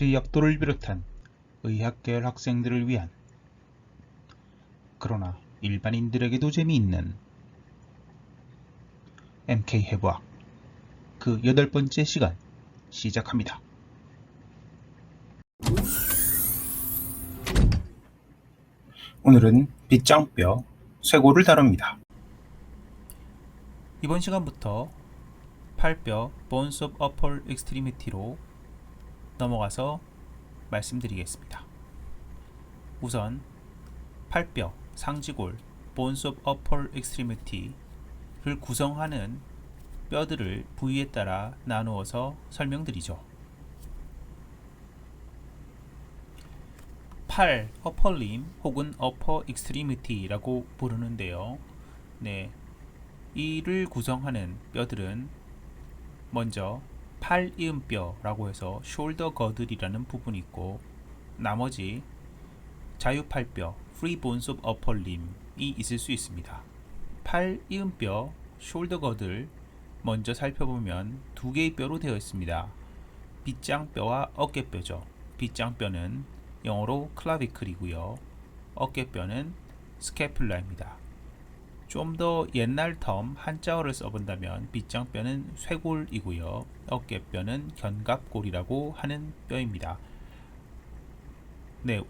치약도를 비롯한 의학계열 학생들을 위한, 그러나 일반인들에게도 재미있는 MK 해부학 그 8번째 시간 시작합니다. 오늘은 빗장뼈, 쇄골을 다룹니다. 이번 시간부터 팔뼈 Bones of Upper Extremity로 넘어가서 말씀드리겠습니다. 우선 팔뼈, 상지골 Bones of Upper Extremity를 구성하는 뼈들을 부위에 따라 나누어서 설명드리죠. 팔, upper limb 혹은 upper extremity라고 부르는데요. 이를 구성하는 뼈들은 먼저 팔 이음뼈라고 해서 shoulder girdle이라는 부분이 있고, 나머지 자유팔뼈 free bones of upper limb이 있을 수 있습니다. 팔 이음뼈 shoulder girdle 먼저 살펴보면 두 개의 뼈로 되어 있습니다. 빗장뼈와 어깨뼈죠. 빗장뼈는 영어로 클라비클이고요. 어깨뼈는 스캐뷸라입니다. 좀 더 옛날 텀 한자어를 써본다면 빗장뼈는 쇄골이고요. 어깨뼈는 견갑골이라고 하는 뼈입니다.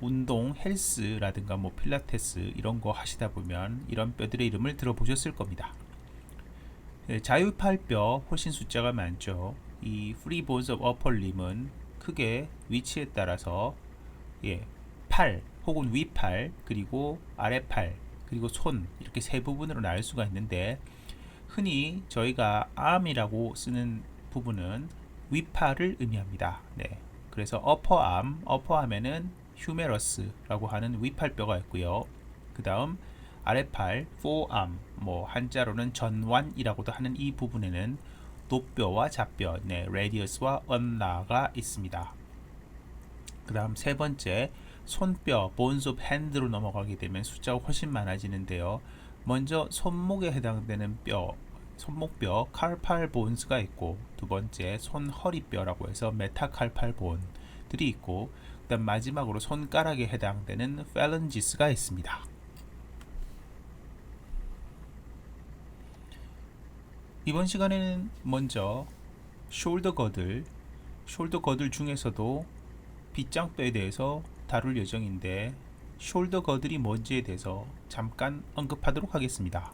운동, 헬스라든가 필라테스 이런 거 하시다 보면 이런 뼈들의 이름을 들어보셨을 겁니다. 자유팔뼈 훨씬 숫자가 많죠. 이 free bones of upper limb은 크게 위치에 따라서 팔 혹은 위팔, 그리고 아래팔, 그리고 손, 이렇게 세 부분으로 나눌 수가 있는데, 흔히 저희가 arm이라고 쓰는 부분은 위팔을 의미합니다. 그래서 upper arm에는 humerus라고 하는 위팔뼈가 있고요. 그 다음 아래팔 forearm, 한자로는 전완이라고도 하는 이 부분에는 노뼈와 잡뼈, radius와 ulna가 있습니다. 그 다음 세 번째 손뼈 bones of hand로 넘어가게 되면 숫자가 훨씬 많아지는데요. 먼저 손목에 해당되는 뼈, 손목뼈 carpal bones가 있고, 두 번째 손허리뼈라고 해서 metacarpal bone들이 있고, 그 다음 마지막으로 손가락에 해당되는 phalanges가 있습니다. 이번 시간에는 먼저 shoulder girdle 중에서도 빗장뼈에 대해서 다룰 예정인데, 숄더 거들이 뭔지에 대해서 잠깐 언급하도록 하겠습니다.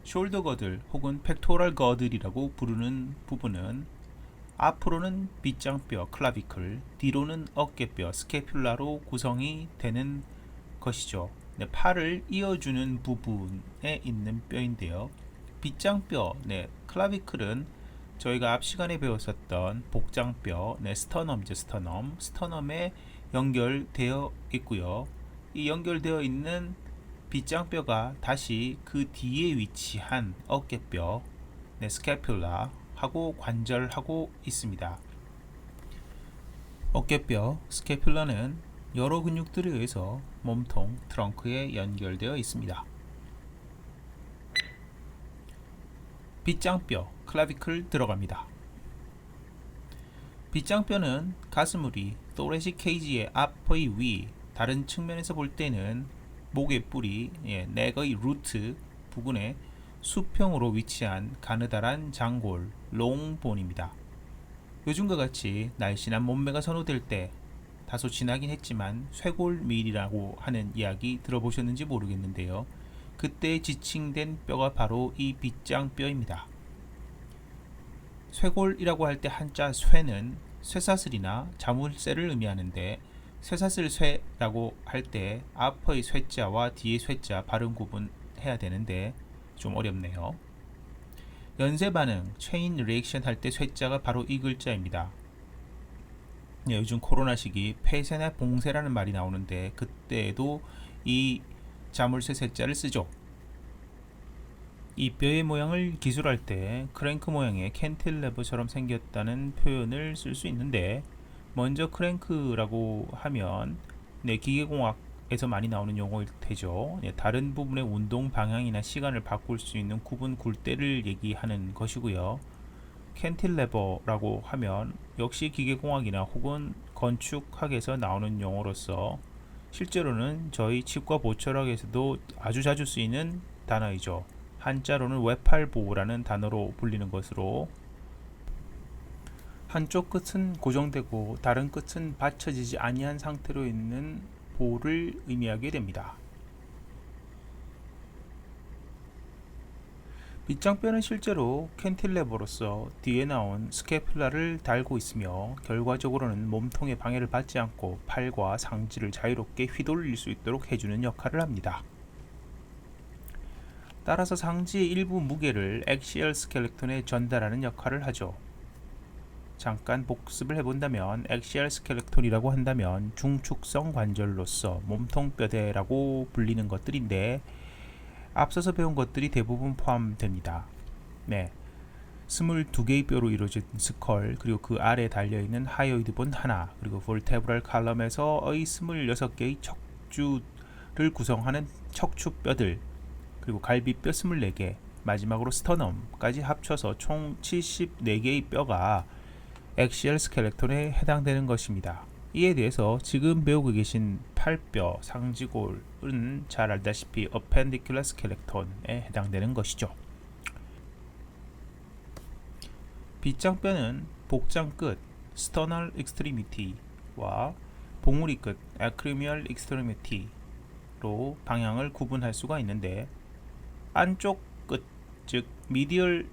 숄더 거들 혹은 팩토럴 거들이라고 부르는 부분은 앞으로는 빗장뼈 클라비클, 뒤로는 어깨뼈 스캐뷸라로 구성이 되는 것이죠. 팔을 이어주는 부분에 있는 뼈인데요. 빗장뼈, 클라비클은 저희가 앞 시간에 배웠었던 복장뼈, 스터넘이죠. 스터넘에 연결되어 있고요. 이 연결되어 있는 빗장뼈가 다시 그 뒤에 위치한 어깨뼈, 스캐뷸라하고 관절하고 있습니다. 어깨뼈, 스캐뷸라는 여러 근육들에 의해서 몸통, 트렁크에 연결되어 있습니다. 빗장뼈, 클라비클 들어갑니다. 빗장뼈는 가슴우리, thoracic cage의 앞의 위, 다른 측면에서 볼 때는 목의 뿌리, 넥의 루트 부근에 수평으로 위치한 가느다란 장골, 롱본입니다. 요즘과 같이 날씬한 몸매가 선호될 때 다소 지나긴 했지만 쇄골밀이라고 하는 이야기 들어보셨는지 모르겠는데요. 그때 지칭된 뼈가 바로 이 빗장뼈입니다. 쇄골이라고 할 때 한자 쇄는 쇠사슬이나 자물쇠를 의미하는데, 쇠사슬 쇠라고 할 때 앞의 쇠자와 뒤의 쇠자 발음 구분해야 되는데 좀 어렵네요. 연쇄 반응, 체인 리액션 할 때 쇠자가 바로 이 글자입니다. 요즘 코로나 시기 폐쇄나 봉쇄라는 말이 나오는데, 그때에도 이 자물쇠 쇠자를 쓰죠. 이 뼈의 모양을 기술할 때 크랭크 모양의 캔틸레버처럼 생겼다는 표현을 쓸 수 있는데, 먼저 크랭크라고 하면 기계공학에서 많이 나오는 용어일 테죠. 다른 부분의 운동 방향이나 시간을 바꿀 수 있는 구분 굴대를 얘기하는 것이고요. 캔틸레버라고 하면 역시 기계공학이나 혹은 건축학에서 나오는 용어로서 실제로는 저희 치과 보철학에서도 아주 자주 쓰이는 단어이죠. 한자로는 외팔보호라는 단어로 불리는 것으로 한쪽 끝은 고정되고 다른 끝은 받쳐지지 아니한 상태로 있는 보호를 의미하게 됩니다. 빗장뼈는 실제로 캔틸레버로서 뒤에 나온 스캐퓰라를 달고 있으며 결과적으로는 몸통의 방해를 받지 않고 팔과 상지를 자유롭게 휘돌릴 수 있도록 해주는 역할을 합니다. 따라서 상지의 일부 무게를 액시얼 스켈레톤에 전달하는 역할을 하죠. 잠깐 복습을 해본다면 액시얼 스켈레톤이라고 한다면 중축성 관절로서 몸통뼈대라고 불리는 것들인데 앞서서 배운 것들이 대부분 포함됩니다. 네, 22개의 뼈로 이루어진 스컬, 그리고 그 아래에 달려있는 하이오이드 본 하나, 그리고 볼테브랄 칼럼에서의 26개의 척추를 구성하는 척추뼈들, 그리고 갈비뼈 24개, 마지막으로 스터넘까지 합쳐서 총 74개의 뼈가 액시얼 스켈레톤에 해당되는 것입니다. 이에 대해서 지금 배우고 계신 팔뼈, 상지골은 잘 알다시피 어펜디큘러 스켈레톤에 해당되는 것이죠. 빗장뼈는 복장 끝, 스터널 익스트리미티와 봉우리 끝, 에크리미얼 익스트리미티로 방향을 구분할 수가 있는데 안쪽 끝, 즉 미디얼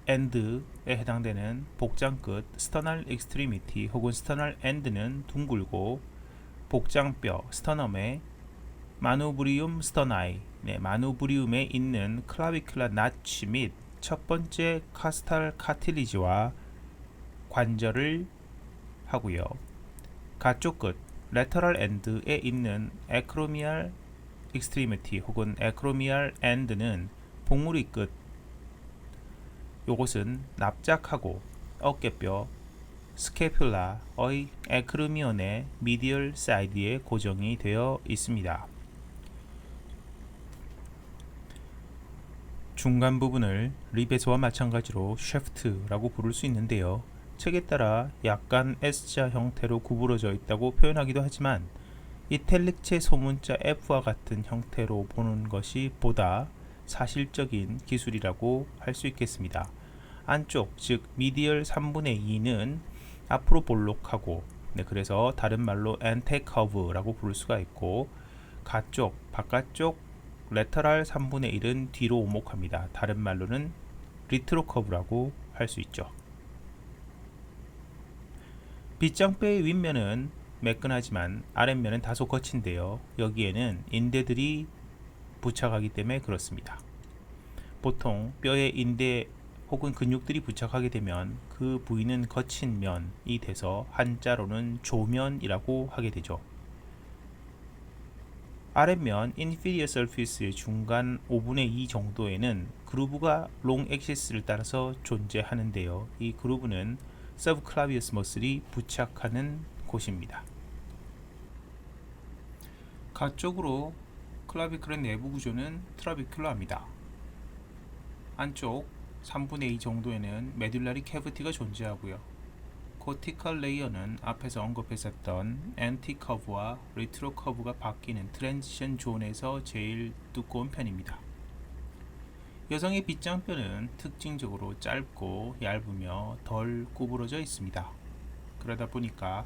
엔드에 해당되는 복장 끝 스터널 익스트리미티 혹은 스터널 엔드는 둥글고 복장뼈 스터넘의 마누브리움 스터나이, 마누브리움에 있는 클라비큘라 나치 및 첫 번째 카스탈 카틸리지와 관절을 하고요. 가쪽 끝 레터럴 엔드에 있는 에크로미알 익스트리미티 혹은 에크로미알 엔드는 봉우리 끝, 요것은 납작하고 어깨뼈 스캐퓰라의 에크르미온의 미디얼 사이드에 고정이 되어 있습니다. 중간 부분을 리베스와 마찬가지로 쉐프트라고 부를 수 있는데요. 책에 따라 약간 S자 형태로 구부러져 있다고 표현하기도 하지만 이탈릭체 소문자 F와 같은 형태로 보는 것이 보다 사실적인 기술이라고 할 수 있겠습니다. 안쪽, 즉 미디얼 3분의 2는 앞으로 볼록하고, 그래서 다른 말로 엔테커브라고 부를 수가 있고, 가쪽, 바깥쪽 레터럴 3분의 1은 뒤로 오목합니다. 다른 말로는 리트로커브라고 할 수 있죠. 빗장뼈의 윗면은 매끈하지만 아랫면은 다소 거친데요. 여기에는 인대들이 부착하기 때문에 그렇습니다. 보통 뼈에 인대 혹은 근육들이 부착하게 되면 그 부위는 거친 면이 돼서 한자로는 조면이라고 하게 되죠. 아랫면 inferior surface의 중간 5분의 2 정도에는 그루브가 롱 엑시스를 따라서 존재하는데요. 이 그루브는 subclavius muscle이 부착하는 곳입니다. 가쪽으로 클라비클의 내부 구조는 트라비큘라입니다. 안쪽 3분의 2 정도에는 메듈라리 캐비티가 존재하고요. 코티컬 레이어는 앞에서 언급했었던 엔티커브와 리트로커브가 바뀌는 트랜지션 존에서 제일 두꺼운 편입니다. 여성의 빗장뼈는 특징적으로 짧고 얇으며 덜 구부러져 있습니다. 그러다 보니까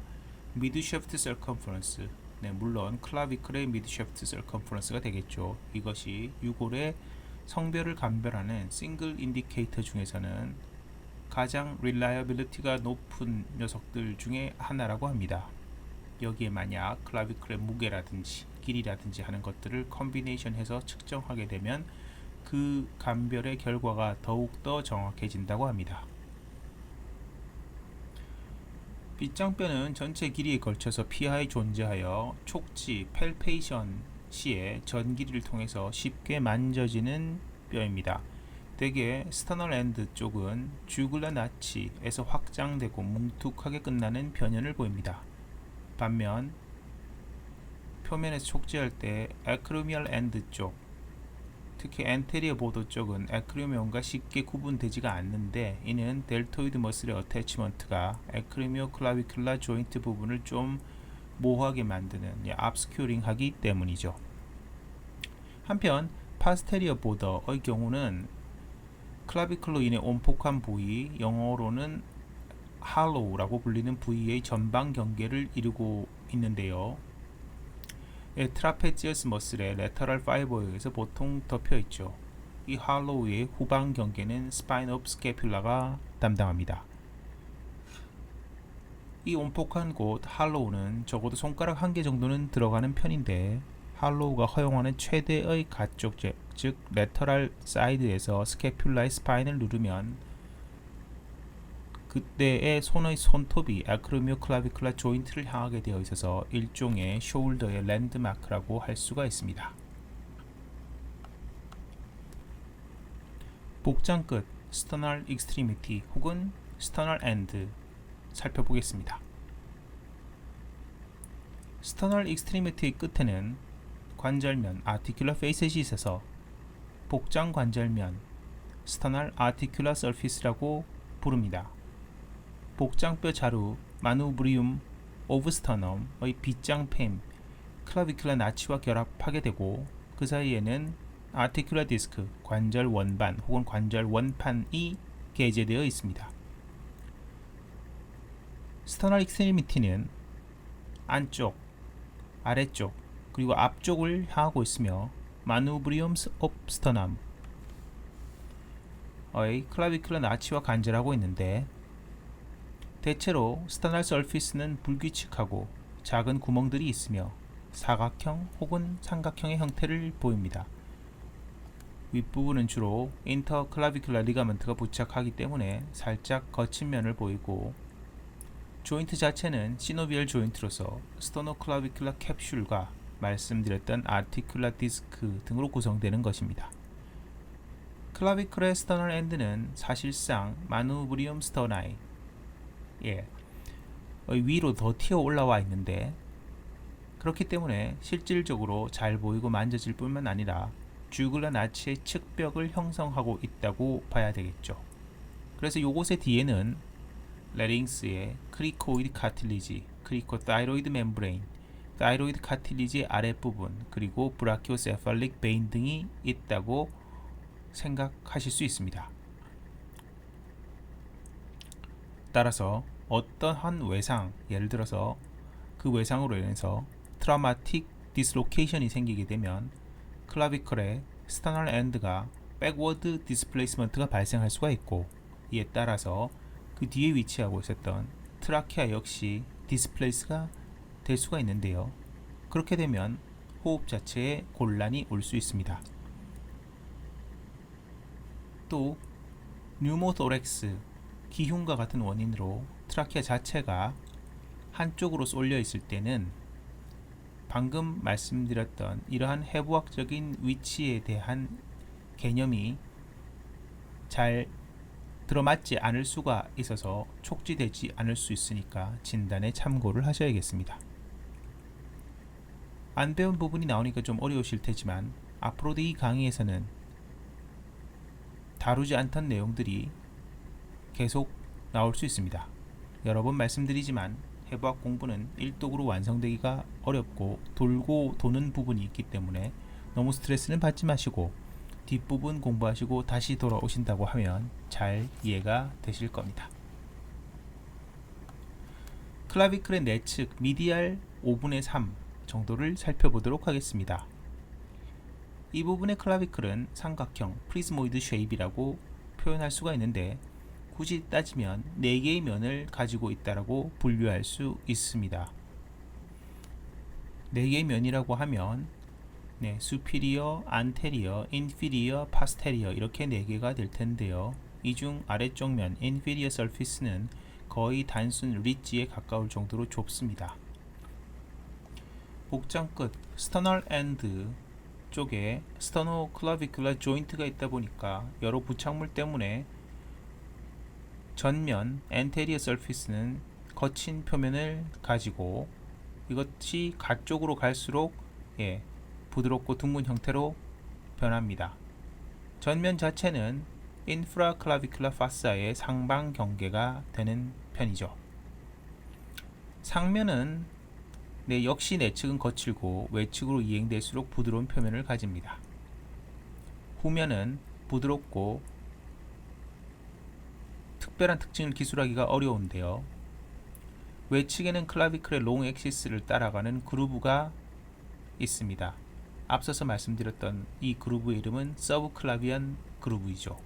미드셔프트 서컴퍼런스, 물론 클라비클의 미드셔프트 서컴퍼런스가 되겠죠. 이것이 유골의 성별을 감별하는 싱글 인디케이터 중에서는 가장 릴라이어빌리티가 높은 녀석들 중에 하나라고 합니다. 여기에 만약 클라비클의 무게라든지 길이라든지 하는 것들을 컨비네이션해서 측정하게 되면 그 감별의 결과가 더욱더 정확해진다고 합니다. 빗장뼈는 전체 길이에 걸쳐서 피하에 존재하여 촉지, 펠페이션 시에 전 길이를 통해서 쉽게 만져지는 뼈입니다. 대개 스터널 엔드 쪽은 주글라 나치에서 확장되고 뭉툭하게 끝나는 변연을 보입니다. 반면 표면에서 촉지할 때 에크로미얼 엔드 쪽, 특히 엔테리어 보도 쪽은 에크리미온과 쉽게 구분되지가 않는데, 이는 델토이드 머슬의 어태치먼트가 에크리미오 클라비큘라 조인트 부분을 좀 모호하게 만드는 압스큐링 하기 때문이죠. 한편 파스테리어 보더의 경우는 클라비클로 인해 온폭한 부위, 영어로는 할로우라고 불리는 부위의 전방 경계를 이루고 있는데요. 트라페지어스 머슬의 레터럴 파이버에 의해서 보통 덮여 있죠. 이 할로우의 후방 경계는 스파인 오브 스캐퓰라가 담당합니다. 이 온폭한 곳 할로우는 적어도 손가락 1개 정도는 들어가는 편인데, 할로우가 허용하는 최대의 가쪽, 즉 레터럴 사이드에서 스캐퓰라의 스파인을 누르면 그때의 손의 손톱이 아크로미오 클라비큘라 조인트를 향하게 되어 있어서 일종의 숄더의 랜드마크라고 할 수가 있습니다. 복장 끝, 스터널 익스트리미티 혹은 스터널 엔드 살펴보겠습니다. 스터널 익스트리미티의 끝에는 관절면 아티큘러 페이셋이 있어서 복장 관절면 스터널 아티큘러 서피스라고 부릅니다. 복장뼈 자루 마누브리움 오브 스터넘의 빗장팸 클라비큘라 나치와 결합하게 되고, 그 사이에는 아티큘러 디스크 관절 원반 혹은 관절 원판이 게재되어 있습니다. 스터널 익스트리미티는 안쪽, 아래쪽, 그리고 앞쪽을 향하고 있으며 마누브리움 오브 스터넘의 클라비큘라 나치와 간절하고 있는데, 대체로 스터널 서피스는 불규칙하고 작은 구멍들이 있으며 사각형 혹은 삼각형의 형태를 보입니다. 윗부분은 주로 인터클라비큘라 리가먼트가 부착하기 때문에 살짝 거친 면을 보이고, 조인트 자체는 시노비얼 조인트로서 스토노클라비큘라 캡슐과 말씀드렸던 아티큘라 디스크 등으로 구성되는 것입니다. 클라비큘라의 스터널 엔드는 사실상 마누브리움 스터나이 위로 더 튀어 올라와 있는데, 그렇기 때문에 실질적으로 잘 보이고 만져질 뿐만 아니라 주글라 나치의 측벽을 형성하고 있다고 봐야 되겠죠. 그래서 요곳의 뒤에는 레링스의 크리코이드 카틸리지, 크리코 타이로이드 멤브레인, 타이로이드 카틸리지 아랫부분, 그리고 브라키오세팔릭 베인 등이 있다고 생각하실 수 있습니다. 따라서 어떠한 외상, 예를 들어서 그 외상으로 인해서 트라우마틱 디스로케이션이 생기게 되면 클라비컬의 스터널 엔드가 백워드 디스플레이스먼트가 발생할 수가 있고, 이에 따라서 그 뒤에 위치하고 있었던 트라케아 역시 디스플레이스가 될 수가 있는데요. 그렇게 되면 호흡 자체에 곤란이 올 수 있습니다. 또 뉴모토렉스, 기흉과 같은 원인으로 트라케아 자체가 한쪽으로 쏠려 있을 때는 방금 말씀드렸던 이러한 해부학적인 위치에 대한 개념이 잘 들어맞지 않을 수가 있어서 촉지되지 않을 수 있으니까 진단에 참고를 하셔야겠습니다. 안 배운 부분이 나오니까 좀 어려우실 테지만 앞으로도 이 강의에서는 다루지 않던 내용들이 계속 나올 수 있습니다. 여러 번 말씀드리지만 해부학 공부는 일독으로 완성되기가 어렵고 돌고 도는 부분이 있기 때문에 너무 스트레스는 받지 마시고 뒷부분 공부하시고 다시 돌아오신다고 하면 잘 이해가 되실 겁니다. 클라비클의 내측 미디알 5분의 3 정도를 살펴보도록 하겠습니다. 이 부분의 클라비클은 삼각형 프리즈모이드 쉐입이라고 표현할 수가 있는데, 굳이 따지면 4개의 면을 가지고 있다라고 분류할 수 있습니다. 4개의 면이라고 하면 수피리어, 안테리어, 인피리어, 파스테리어 이렇게 4개가 될 텐데요. 이 중 아래쪽 면 인피리어 서피스는 거의 단순 리지에 가까울 정도로 좁습니다. 복장 끝 스터널 엔드 쪽에 스터노클라비큘라 조인트가 있다 보니까 여러 부착물 때문에 전면 엔테리어 서피스는 거친 표면을 가지고 이것이 가쪽으로 갈수록 부드럽고 둥근 형태로 변합니다. 전면 자체는 인프라클라비큘라 파사의 상방 경계가 되는 편이죠. 상면은 역시 내측은 거칠고 외측으로 이행될수록 부드러운 표면을 가집니다. 후면은 부드럽고 특별한 특징을 기술하기가 어려운데요. 외측에는 클라비클의 롱 엑시스를 따라가는 그루브가 있습니다. 앞서서 말씀드렸던 이 그루브의 이름은 서브클라비안 그루브이죠.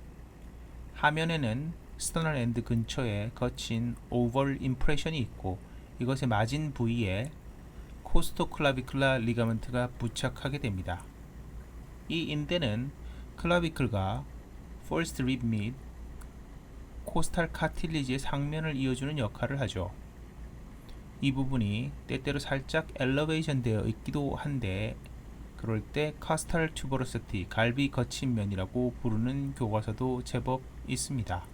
하면에는 스터널 엔드 근처에 거친 오벌 임프레션이 있고 이것의 마진 부위에 코스토클라비클라 리가먼트가 부착하게 됩니다. 이 인대는 클라비클과 퍼스트 립 및 코스탈 카틸리지의 상면을 이어주는 역할을 하죠. 이 부분이 때때로 살짝 엘러베이션 되어 있기도 한데 그럴 때 카스탈 튜버로시티, 갈비 거친 면이라고 부르는 교과서도 제법 있습니다.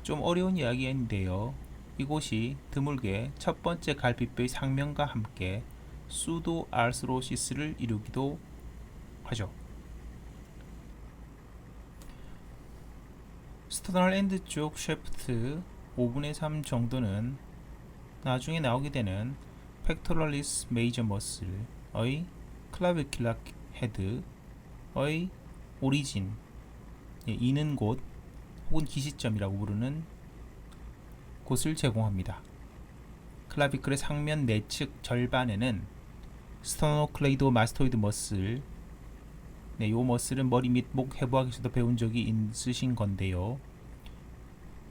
좀 어려운 이야기인데요. 이곳이 드물게 첫 번째 갈비뼈의 상면과 함께 수도 아스로시스를 이루기도 하죠. 스터널 엔드 쪽 셰프트 5분의 3 정도는 나중에 나오게 되는 팩토럴리스 메이저 머슬의 클라비큘라 헤드의 오리진, 이는 곳 혹은 기시점이라고 부르는 곳을 제공합니다. 클라비클의 상면 내측 절반에는 스터노클레이도 마스토이드 머슬, 이 머슬은 머리 및 목 해부학에서도 배운 적이 있으신 건데요.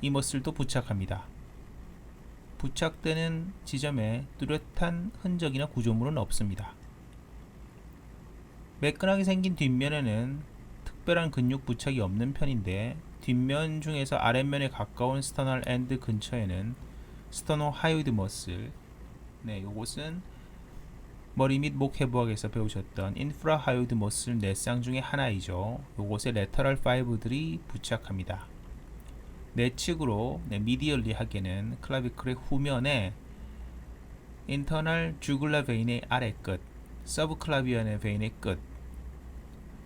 이 머슬도 부착합니다. 부착되는 지점에 뚜렷한 흔적이나 구조물은 없습니다. 매끈하게 생긴 뒷면에는 특별한 근육 부착이 없는 편인데 뒷면 중에서 아랫면에 가까운 스터널 엔드 근처에는 스터노 하이오이드 머슬, 이것은 머리 및 목 해부학에서 배우셨던 인프라 하이오이드 머슬 네 쌍 중에 하나이죠. 이곳에 레터럴 파이브들이 부착합니다. 내측으로 미디얼리 하게는 클라비클의 후면에 인터널 주글라 베인의 아래 끝, 서브클라비안의 베인의 끝,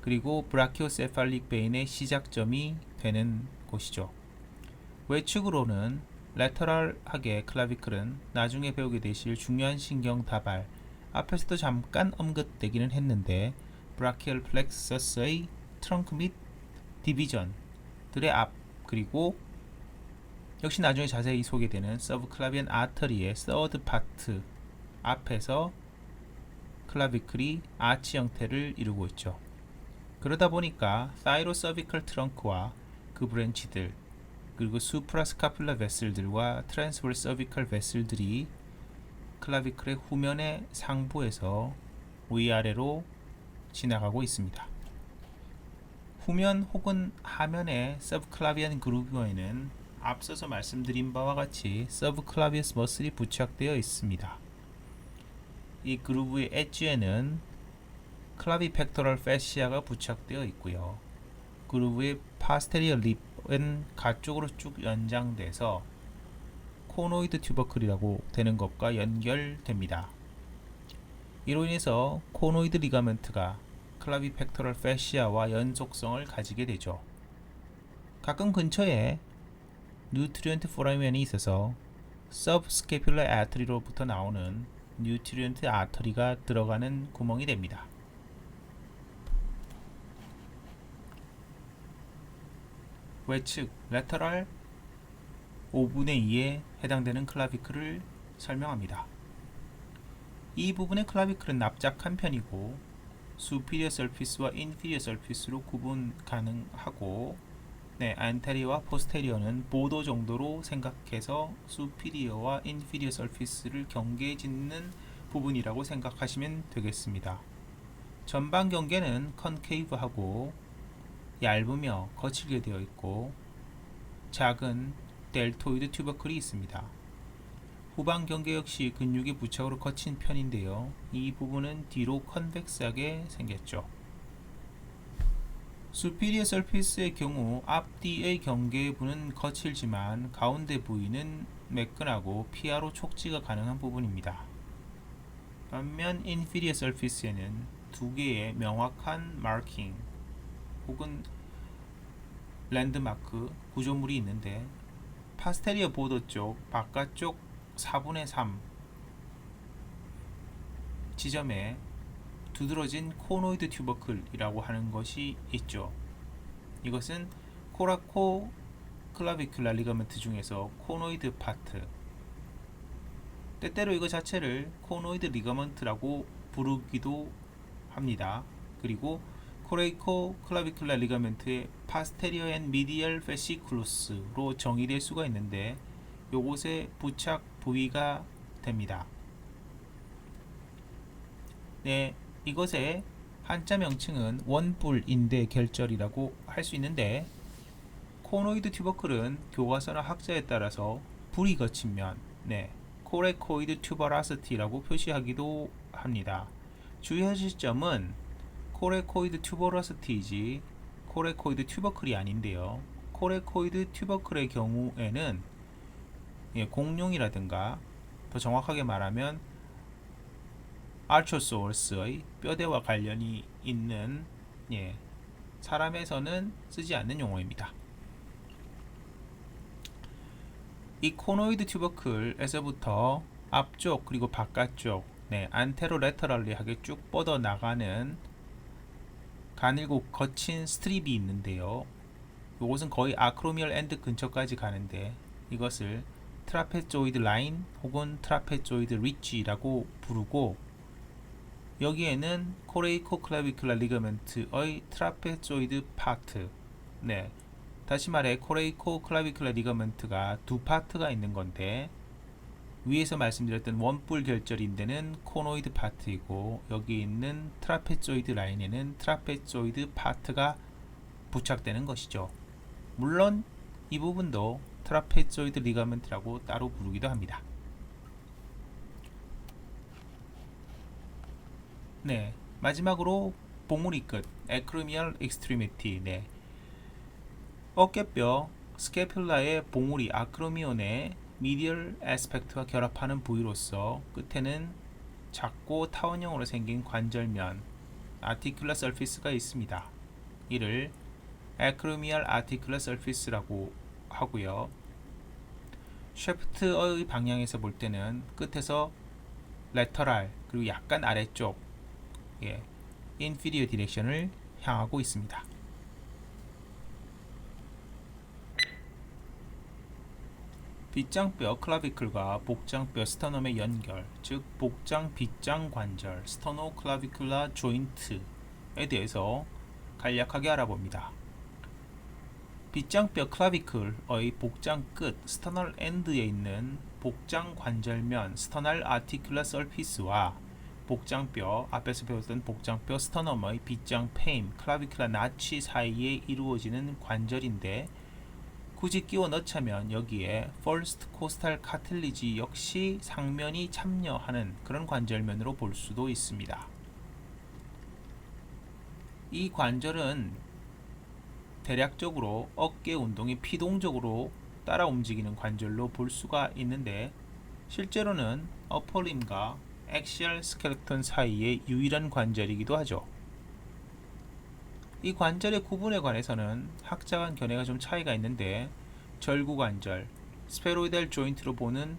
그리고 브라키오세팔릭 베인의 시작점이 되는 곳이죠. 외측으로는 레터럴하게 클라비클은 나중에 배우게 되실 중요한 신경 다발, 앞에서도 잠깐 언급되기는 했는데 브라키얼 플렉서스의 트렁크 및 디비전들의 앞, 그리고 역시 나중에 자세히 소개되는 서브클라비안 아터리의 서드 파트 앞에서 클라비클이 아치 형태를 이루고 있죠. 그러다 보니까 사이로서비컬 트렁크와 그 브랜치들, 그리고 수프라스카플라 베슬들과 트랜스버스 서비컬 베슬들이 클라비클의 후면의 상부에서 위아래로 지나가고 있습니다. 후면 혹은 하면의 서브클라비안 그루브에는 앞서서 말씀드린 바와 같이 서브클라비어스 머슬이 부착되어 있습니다. 이 그루브의 엣지에는 클라비펙토럴 패시아가 부착되어 있고요. 그루브의 파스테리어 립은 가쪽으로 쭉 연장돼서 코노이드 튜버클이라고 되는 것과 연결됩니다. 이로 인해서 코노이드 리가멘트가 클라비펙토럴 패시아와 연속성을 가지게 되죠. 가끔 근처에 뉴트리언트 포라멘이 있어서 서브스케퓰러 아터리로부터 나오는 뉴트리언트 아터리가 들어가는 구멍이 됩니다. 외측 레터럴 5분의 2에 해당되는 클라비클을 설명합니다. 이 부분의 클라비클은 납작한 편이고 수피리어 서피스와 인피리어 서피스로 구분 가능하고 안테리어와 포스테리어는 보도 정도로 생각해서 수피리어와 인피리어 서피스를 경계에 짓는 부분이라고 생각하시면 되겠습니다. 전방 경계는 컨케이브하고 얇으며 거칠게 되어 있고 작은 델토이드 튜버클이 있습니다. 후방 경계 역시 근육이 부착으로 거친 편인데요. 이 부분은 뒤로 컨벡스하게 생겼죠. 수피리어 서피스의 경우 앞뒤의 경계 부는 거칠지만 가운데 부위는 매끈하고 피하로 촉지가 가능한 부분입니다. 반면 인피리어 서피스에는 두 개의 명확한 마킹 혹은 랜드마크 구조물이 있는데, 파스테리어 보더 쪽 바깥쪽 4분의 3 지점에 두드러진 코노이드 튜버클이라고 하는 것이 있죠. 이것은 코라코 클라비큘라 리가멘트 중에서 코노이드 파트, 때때로 이거 자체를 코노이드 리가먼트라고 부르기도 합니다. 그리고 코레이코 클라비큘라 리가멘트의 파스테리어 앤 미디얼 페시클루스로 정의될 수가 있는데, 요곳에 부착 부위가 됩니다. 네, 이것의 한자 명칭은 원뿔인대 결절이라고 할 수 있는데, 코노이드 튜버클은 교과서나 학자에 따라서 불이 거친 면, 코레코이드 튜버라시티라고 표시하기도 합니다. 주의하실 점은 코레코이드 튜버라시티이지 코레코이드 튜버클이 아닌데요. 코레코이드 튜버클의 경우에는 공룡이라든가 더 정확하게 말하면 알초소어스의 뼈대와 관련이 있는 사람에서는 쓰지 않는 용어입니다. 이 코노이드 튜버클에서부터 앞쪽 그리고 바깥쪽 안테로레터럴리하게 쭉 뻗어 나가는 가늘고 거친 스트립이 있는데요. 이것은 거의 아크로미얼 엔드 근처까지 가는데, 이것을 트라페조이드 라인 혹은 트라페조이드 리치라고 부르고, 여기에는 코레이코 클라비큘라 리가멘트의 트라페조이드 파트, 다시 말해 코레이코 클라비큘라 리가멘트가 두 파트가 있는 건데, 위에서 말씀드렸던 원뿔 결절인데는 코노이드 파트이고, 여기 있는 트라페조이드 라인에는 트라페조이드 파트가 부착되는 것이죠. 물론 이 부분도 트라페조이드 리가멘트라고 따로 부르기도 합니다. 마지막으로 봉우리 끝, 에크로미얼 익스트리미티, 어깨뼈 스캐퓰라의 봉우리 아크로미온의 미디얼 애스펙트와 결합하는 부위로서 끝에는 작고 타원형으로 생긴 관절면 아티큘라 서피스가 있습니다. 이를 에크로미얼 아티큘라 서피스라고 하고요. 쉐프트의 방향에서 볼 때는 끝에서 레터럴 그리고 약간 아래쪽 인피리어 디렉션을 향하고 있습니다. 빗장뼈 클라비클과 복장뼈 스터넘의 연결, 즉 복장 빗장 관절 스터노 클라비큘라 조인트에 대해서 간략하게 알아봅니다. 빗장뼈 클라비클의 복장 끝 스터널 엔드에 있는 복장 관절면 스터널 아티큘라 서피스와 복장뼈, 앞에서 배웠던 복장뼈 스터넘의 빗장 페임 클라비큘라 나치 사이에 이루어지는 관절인데, 굳이 끼워 넣자면 여기에 퍼스트 코스탈 카틸리지 역시 상면이 참여하는 그런 관절면으로 볼 수도 있습니다. 이 관절은 대략적으로 어깨 운동이 피동적으로 따라 움직이는 관절로 볼 수가 있는데, 실제로는 어퍼림과 엑시얼 스켈레톤 사이의 유일한 관절이기도 하죠. 이 관절의 구분에 관해서는 학자 간 견해가 좀 차이가 있는데, 절구 관절, 스페로이달 조인트로 보는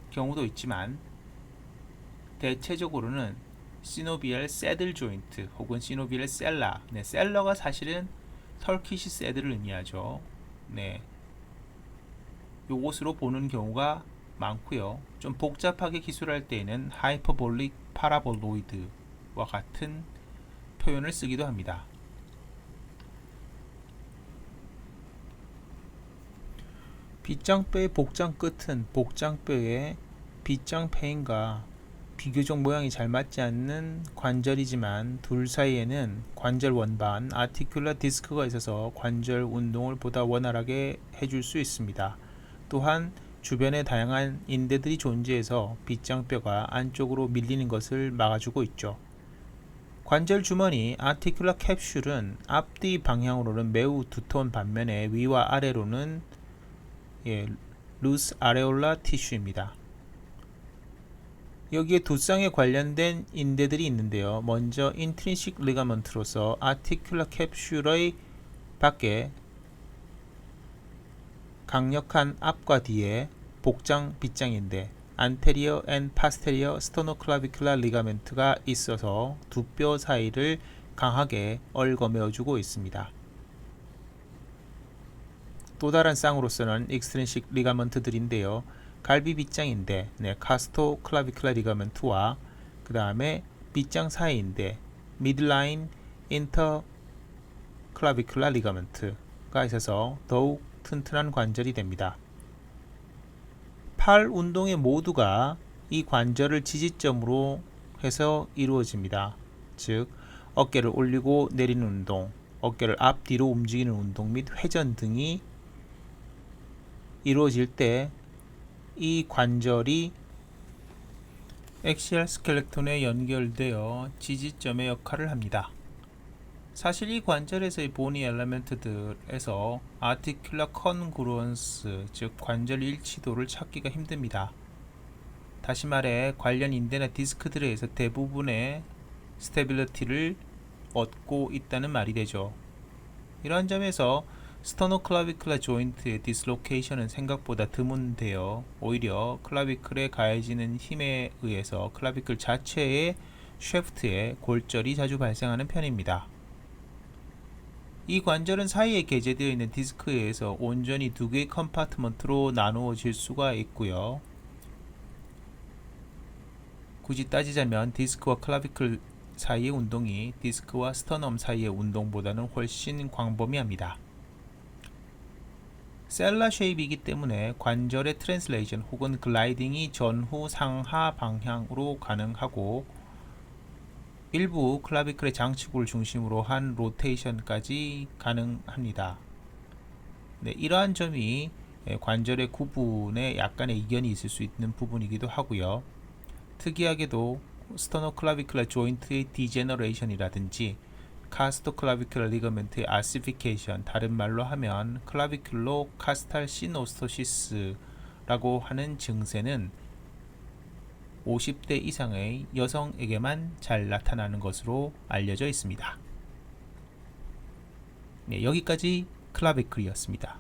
경우도 있지만, 대체적으로는 시노비얼 새들 조인트 혹은 시노비얼 셀라, 셀러가 사실은 터키시 새들을 의미하죠. 요것으로 보는 경우가 많고요. 좀 복잡하게 기술할 때에는 하이퍼볼릭 파라볼로이드와 같은 표현을 쓰기도 합니다. 빗장뼈의 복장 끝은 복장뼈의 빗장 페인과 비교적 모양이 잘 맞지 않는 관절이지만, 둘 사이에는 관절 원반 아티큘라 디스크가 있어서 관절 운동을 보다 원활하게 해줄 수 있습니다. 또한 주변에 다양한 인대들이 존재해서 빗장뼈가 안쪽으로 밀리는 것을 막아주고 있죠. 관절 주머니 아티큘라 캡슐은 앞뒤 방향으로는 매우 두터운 반면에 위와 아래로는 루스 아레올라 티슈입니다. 여기에 두 쌍에 관련된 인대들이 있는데요. 먼저 인트린식 리가먼트로서 아티큘러 캡슐의 밖에 강력한 앞과 뒤에 복장 빗장인데 안테리어 앤 파스테리어 스토노클라비큘라 리가멘트가 있어서 두 뼈 사이를 강하게 얽어매어주고 있습니다. 또 다른 쌍으로서는 익스트린식 리가먼트들인데요. 갈비 빗장인데 카스토 클라비큘라 리가먼트와 그 다음에 빗장 사이인데 미드라인 인터 클라비큘라 리가먼트가 있어서 더욱 튼튼한 관절이 됩니다. 팔 운동의 모두가 이 관절을 지지점으로 해서 이루어집니다. 즉 어깨를 올리고 내리는 운동, 어깨를 앞뒤로 움직이는 운동 및 회전 등이 이루어질 때 이 관절이 엑시얼 스켈레톤에 연결되어 지지점의 역할을 합니다. 사실 이 관절에서의 보니 엘리멘트들에서 아티큘러 컨그루언스, 즉 관절 일치도를 찾기가 힘듭니다. 다시 말해 관련 인대나 디스크들에서 대부분의 스테빌리티를 얻고 있다는 말이 되죠. 이러한 점에서 스토노클라비클라 조인트의 디슬로케이션은 생각보다 드문데요. 오히려 클라비클에 가해지는 힘에 의해서 클라비클 자체의 쉐프트에 골절이 자주 발생하는 편입니다. 이 관절은 사이에 게재되어 있는 디스크에 의해서 온전히 두 개의 컴파트먼트로 나누어질 수가 있고요. 굳이 따지자면 디스크와 클라비클 사이의 운동이 디스크와 스터넘 사이의 운동보다는 훨씬 광범위합니다. 셀라 쉐입이기 때문에 관절의 트랜슬레이션 혹은 글라이딩이 전후 상하 방향으로 가능하고 일부 클라비클의 장치구를 중심으로 한 로테이션까지 가능합니다. 이러한 점이 관절의 구분에 약간의 이견이 있을 수 있는 부분이기도 하고요. 특이하게도 스토노클라비클라 조인트의 디제너레이션이라든지 카스토클라비큘라 리거멘트의 아시피케이션, 다른 말로 하면 클라비큘로 카스탈 시노스토시스라고 하는 증세는 50대 이상의 여성에게만 잘 나타나는 것으로 알려져 있습니다. 여기까지 클라비클이었습니다.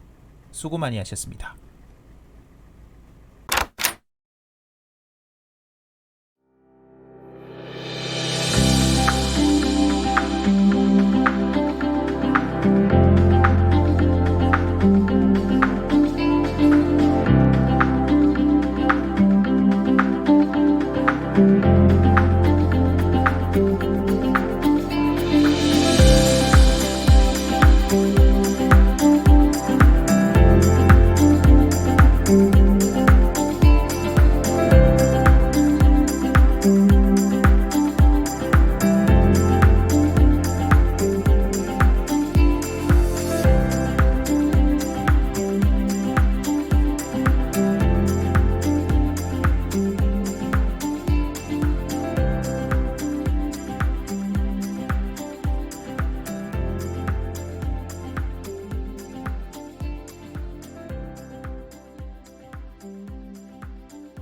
수고 많이 하셨습니다.